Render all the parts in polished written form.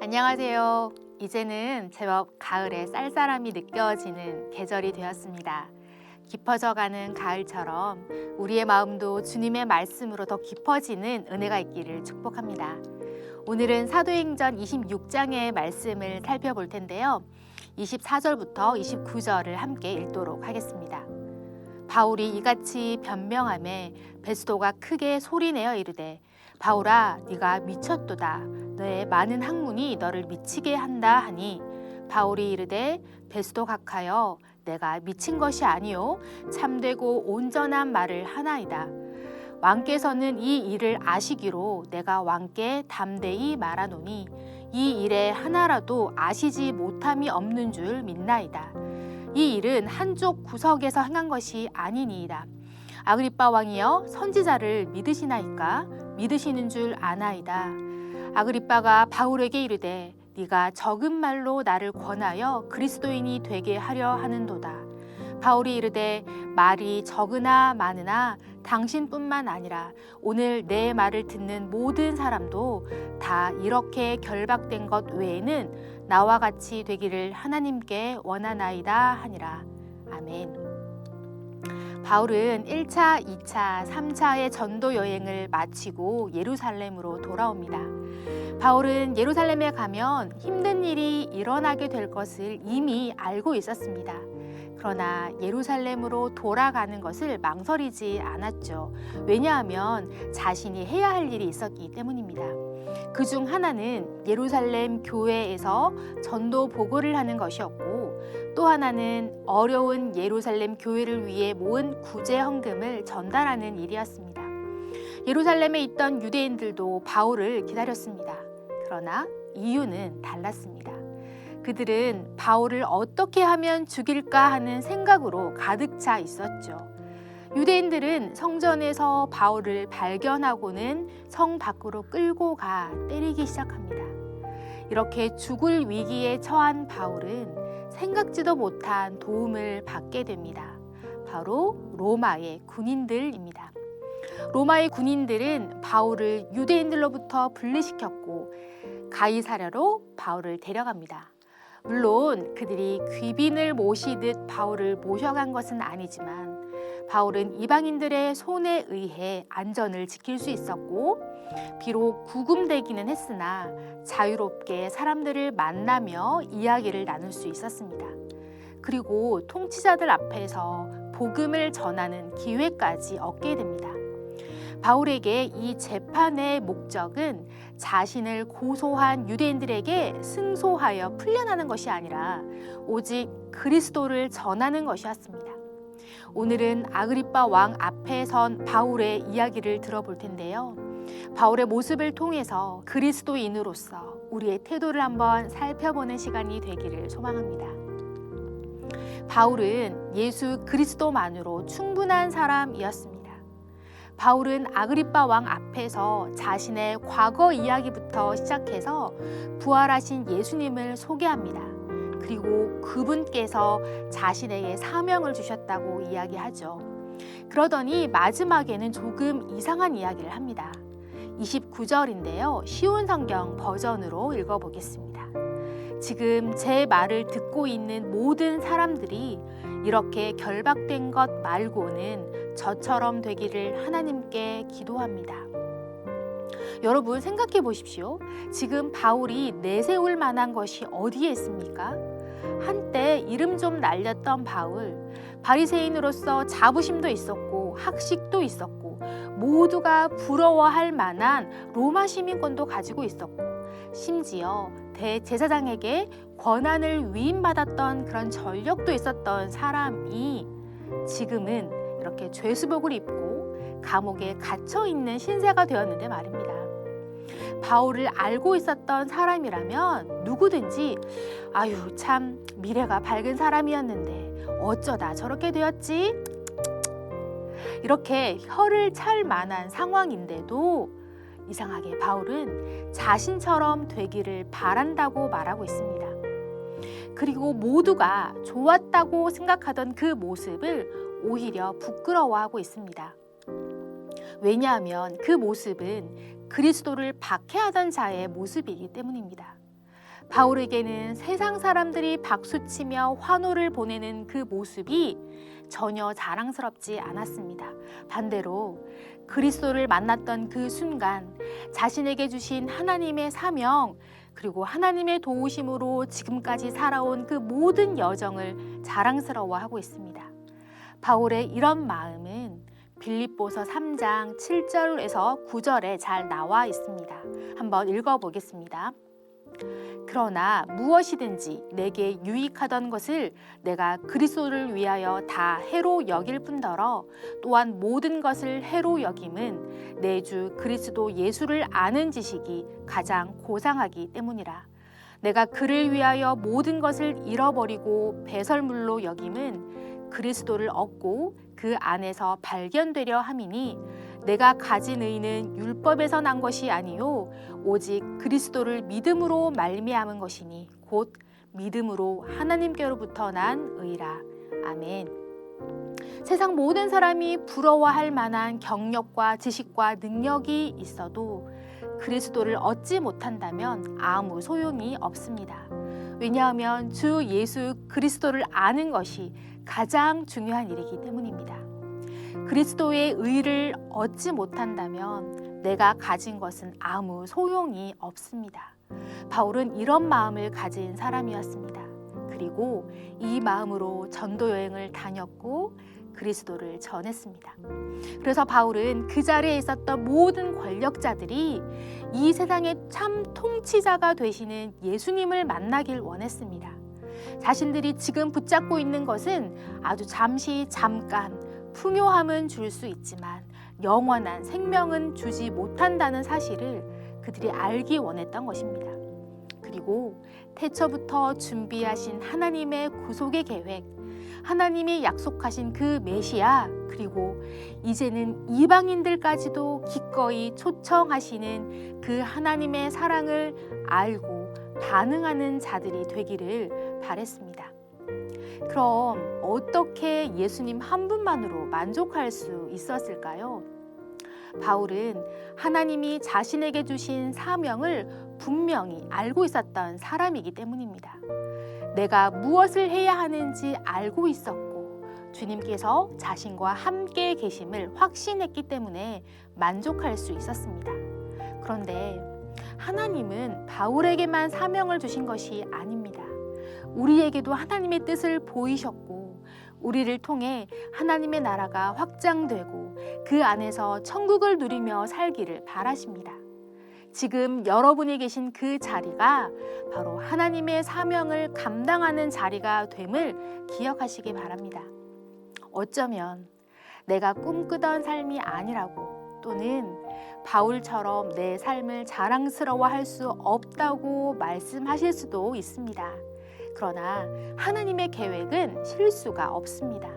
안녕하세요. 이제는 제법 가을의 쌀쌀함이 느껴지는 계절이 되었습니다. 깊어져가는 가을처럼 우리의 마음도 주님의 말씀으로 더 깊어지는 은혜가 있기를 축복합니다. 오늘은 사도행전 26장의 말씀을 살펴볼 텐데요. 24절부터 29절을 함께 읽도록 하겠습니다. 바울이 이같이 변명하매 베스도가 크게 소리내어 이르되 바울아 네가 미쳤도다. 너의 많은 학문이 너를 미치게 한다 하니 바울이 이르되 베스도 각하여 내가 미친 것이 아니요 참되고 온전한 말을 하나이다. 왕께서는 이 일을 아시기로 내가 왕께 담대히 말하노니 이 일에 하나라도 아시지 못함이 없는 줄 믿나이다. 이 일은 한쪽 구석에서 행한 것이 아니니이다. 아그리빠 왕이여 선지자를 믿으시나이까? 믿으시는 줄 아나이다. 아그리빠가 바울에게 이르되 네가 적은 말로 나를 권하여 그리스도인이 되게 하려 하는도다. 바울이 이르되 말이 적으나 많으나 당신뿐만 아니라 오늘 내 말을 듣는 모든 사람도 다 이렇게 결박된 것 외에는 나와 같이 되기를 하나님께 원하나이다 하니라. 아멘. 바울은 1차, 2차, 3차의 전도 여행을 마치고 예루살렘으로 돌아옵니다. 바울은 예루살렘에 가면 힘든 일이 일어나게 될 것을 이미 알고 있었습니다. 그러나 예루살렘으로 돌아가는 것을 망설이지 않았죠. 왜냐하면 자신이 해야 할 일이 있었기 때문입니다. 그중 하나는 예루살렘 교회에서 전도 보고를 하는 것이었고, 또 하나는 어려운 예루살렘 교회를 위해 모은 구제 헌금을 전달하는 일이었습니다. 예루살렘에 있던 유대인들도 바울을 기다렸습니다. 그러나 이유는 달랐습니다. 그들은 바울을 어떻게 하면 죽일까 하는 생각으로 가득 차 있었죠. 유대인들은 성전에서 바울을 발견하고는 성 밖으로 끌고 가 때리기 시작합니다. 이렇게 죽을 위기에 처한 바울은 생각지도 못한 도움을 받게 됩니다. 바로 로마의 군인들입니다. 로마의 군인들은 바울을 유대인들로부터 분리시켰고 가이사랴로 바울을 데려갑니다. 물론 그들이 귀빈을 모시듯 바울을 모셔간 것은 아니지만 바울은 이방인들의 손에 의해 안전을 지킬 수 있었고, 비록 구금되기는 했으나 자유롭게 사람들을 만나며 이야기를 나눌 수 있었습니다. 그리고 통치자들 앞에서 복음을 전하는 기회까지 얻게 됩니다. 바울에게 이 재판의 목적은 자신을 고소한 유대인들에게 승소하여 풀려나는 것이 아니라 오직 그리스도를 전하는 것이었습니다. 오늘은 아그리빠 왕 앞에 선 바울의 이야기를 들어볼 텐데요. 바울의 모습을 통해서 그리스도인으로서 우리의 태도를 한번 살펴보는 시간이 되기를 소망합니다. 바울은 예수 그리스도만으로 충분한 사람이었습니다. 바울은 아그리빠 왕 앞에서 자신의 과거 이야기부터 시작해서 부활하신 예수님을 소개합니다. 그리고 그분께서 자신에게 사명을 주셨다고 이야기하죠. 그러더니 마지막에는 조금 이상한 이야기를 합니다. 29절인데요. 쉬운 성경 버전으로 읽어보겠습니다. 지금 제 말을 듣고 있는 모든 사람들이 이렇게 결박된 것 말고는 저처럼 되기를 하나님께 기도합니다. 여러분 생각해 보십시오. 지금 바울이 내세울 만한 것이 어디에 있습니까? 한때 이름 좀 날렸던 바울, 바리새인으로서 자부심도 있었고 학식도 있었고 모두가 부러워할 만한 로마 시민권도 가지고 있었고 심지어 대제사장에게 권한을 위임받았던 그런 전력도 있었던 사람이 지금은 이렇게 죄수복을 입고 감옥에 갇혀있는 신세가 되었는데 말입니다. 바울을 알고 있었던 사람이라면 누구든지 아유 참 미래가 밝은 사람이었는데 어쩌다 저렇게 되었지? 이렇게 혀를 찰 만한 상황인데도 이상하게 바울은 자신처럼 되기를 바란다고 말하고 있습니다. 그리고 모두가 좋았다고 생각하던 그 모습을 오히려 부끄러워하고 있습니다. 왜냐하면 그 모습은 그리스도를 박해하던 자의 모습이기 때문입니다. 바울에게는 세상 사람들이 박수치며 환호를 보내는 그 모습이 전혀 자랑스럽지 않았습니다. 반대로 그리스도를 만났던 그 순간 자신에게 주신 하나님의 사명, 그리고 하나님의 도우심으로 지금까지 살아온 그 모든 여정을 자랑스러워하고 있습니다. 바울의 이런 마음은 빌립보서 3장 7절에서 9절에 잘 나와 있습니다. 한번 읽어보겠습니다. 그러나 무엇이든지 내게 유익하던 것을 내가 그리스도를 위하여 다 해로 여길 뿐더러 또한 모든 것을 해로 여김은 내 주 그리스도 예수를 아는 지식이 가장 고상하기 때문이라. 내가 그를 위하여 모든 것을 잃어버리고 배설물로 여김은 그리스도를 얻고 그 안에서 발견되려 함이니 내가 가진 의는 율법에서 난 것이 아니요 오직 그리스도를 믿음으로 말미암은 것이니 곧 믿음으로 하나님께로부터 난 의라. 아멘. 세상 모든 사람이 부러워할 만한 경력과 지식과 능력이 있어도 그리스도를 얻지 못한다면 아무 소용이 없습니다. 왜냐하면 주 예수 그리스도를 아는 것이 가장 중요한 일이기 때문입니다. 그리스도의 의를 얻지 못한다면 내가 가진 것은 아무 소용이 없습니다. 바울은 이런 마음을 가진 사람이었습니다. 그리고 이 마음으로 전도 여행을 다녔고 그리스도를 전했습니다. 그래서 바울은 그 자리에 있었던 모든 권력자들이 이 세상의 참 통치자가 되시는 예수님을 만나길 원했습니다. 자신들이 지금 붙잡고 있는 것은 아주 잠깐 풍요함은 줄 수 있지만 영원한 생명은 주지 못한다는 사실을 그들이 알기 원했던 것입니다. 그리고 태초부터 준비하신 하나님의 구속의 계획, 하나님이 약속하신 그 메시아, 그리고 이제는 이방인들까지도 기꺼이 초청하시는 그 하나님의 사랑을 알고 반응하는 자들이 되기를 바랬습니다. 그럼 어떻게 예수님 한 분만으로 만족할 수 있었을까요? 바울은 하나님이 자신에게 주신 사명을 분명히 알고 있었던 사람이기 때문입니다. 내가 무엇을 해야 하는지 알고 있었고 주님께서 자신과 함께 계심을 확신했기 때문에 만족할 수 있었습니다. 그런데 하나님은 바울에게만 사명을 주신 것이 아닙니다. 우리에게도 하나님의 뜻을 보이셨고 우리를 통해 하나님의 나라가 확장되고 그 안에서 천국을 누리며 살기를 바라십니다. 지금 여러분이 계신 그 자리가 바로 하나님의 사명을 감당하는 자리가 됨을 기억하시기 바랍니다. 어쩌면 내가 꿈꾸던 삶이 아니라고 또는 바울처럼 내 삶을 자랑스러워할 수 없다고 말씀하실 수도 있습니다. 그러나 하나님의 계획은 실수가 없습니다.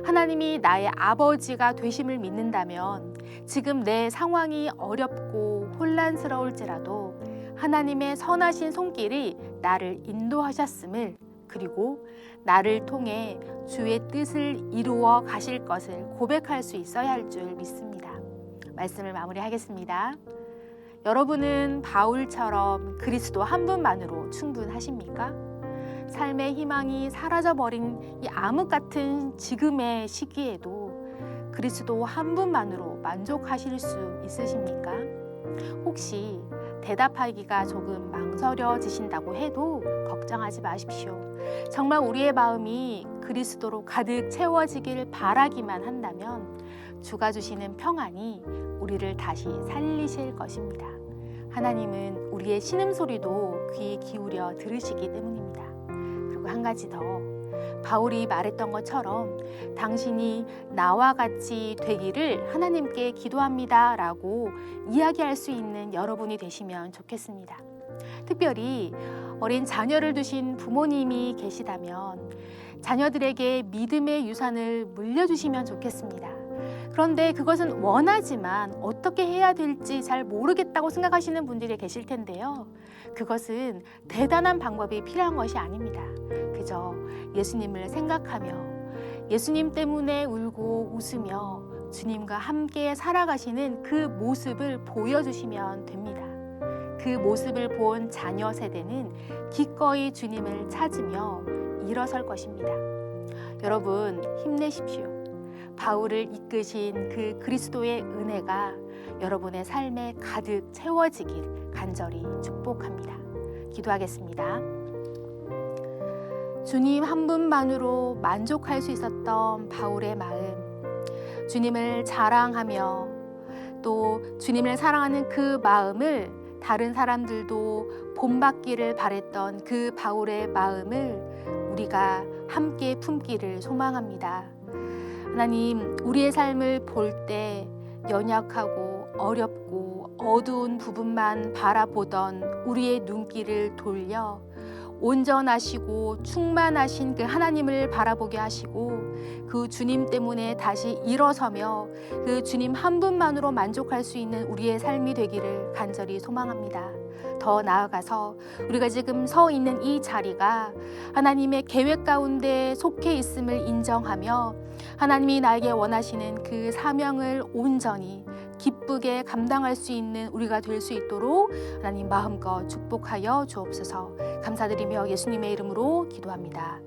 하나님이 나의 아버지가 되심을 믿는다면 지금 내 상황이 어렵고 혼란스러울지라도 하나님의 선하신 손길이 나를 인도하셨음을 그리고 나를 통해 주의 뜻을 이루어 가실 것을 고백할 수 있어야 할 줄 믿습니다. 말씀을 마무리하겠습니다. 여러분은 바울처럼 그리스도 한 분만으로 충분하십니까? 삶의 희망이 사라져버린 이 암흑 같은 지금의 시기에도 그리스도 한 분만으로 만족하실 수 있으십니까? 혹시 대답하기가 조금 망설여지신다고 해도 걱정하지 마십시오. 정말 우리의 마음이 그리스도로 가득 채워지길 바라기만 한다면 주가 주시는 평안이 우리를 다시 살리실 것입니다. 하나님은 우리의 신음소리도 귀 기울여 들으시기 때문입니다. 그리고 한 가지 더, 바울이 말했던 것처럼 당신이 나와 같이 되기를 하나님께 기도합니다 라고 이야기할 수 있는 여러분이 되시면 좋겠습니다. 특별히 어린 자녀를 두신 부모님이 계시다면 자녀들에게 믿음의 유산을 물려주시면 좋겠습니다. 그런데 그것은 원하지만 어떻게 해야 될지 잘 모르겠다고 생각하시는 분들이 계실 텐데요. 그것은 대단한 방법이 필요한 것이 아닙니다. 그저 예수님을 생각하며 예수님 때문에 울고 웃으며 주님과 함께 살아가시는 그 모습을 보여주시면 됩니다. 그 모습을 본 자녀 세대는 기꺼이 주님을 찾으며 일어설 것입니다. 여러분, 힘내십시오. 바울을 이끄신 그 그리스도의 은혜가 여러분의 삶에 가득 채워지길 간절히 축복합니다. 기도하겠습니다. 주님 한 분만으로 만족할 수 있었던 바울의 마음, 주님을 자랑하며 또 주님을 사랑하는 그 마음을 다른 사람들도 본받기를 바랬던 그 바울의 마음을 우리가 함께 품기를 소망합니다. 하나님, 우리의 삶을 볼 때 연약하고 어렵고 어두운 부분만 바라보던 우리의 눈길을 돌려 온전하시고 충만하신 그 하나님을 바라보게 하시고 그 주님 때문에 다시 일어서며 그 주님 한 분만으로 만족할 수 있는 우리의 삶이 되기를 간절히 소망합니다. 더 나아가서 우리가 지금 서 있는 이 자리가 하나님의 계획 가운데 속해 있음을 인정하며 하나님이 나에게 원하시는 그 사명을 온전히 기쁘게 감당할 수 있는 우리가 될 수 있도록 하나님 마음껏 축복하여 주옵소서. 감사드리며 예수님의 이름으로 기도합니다.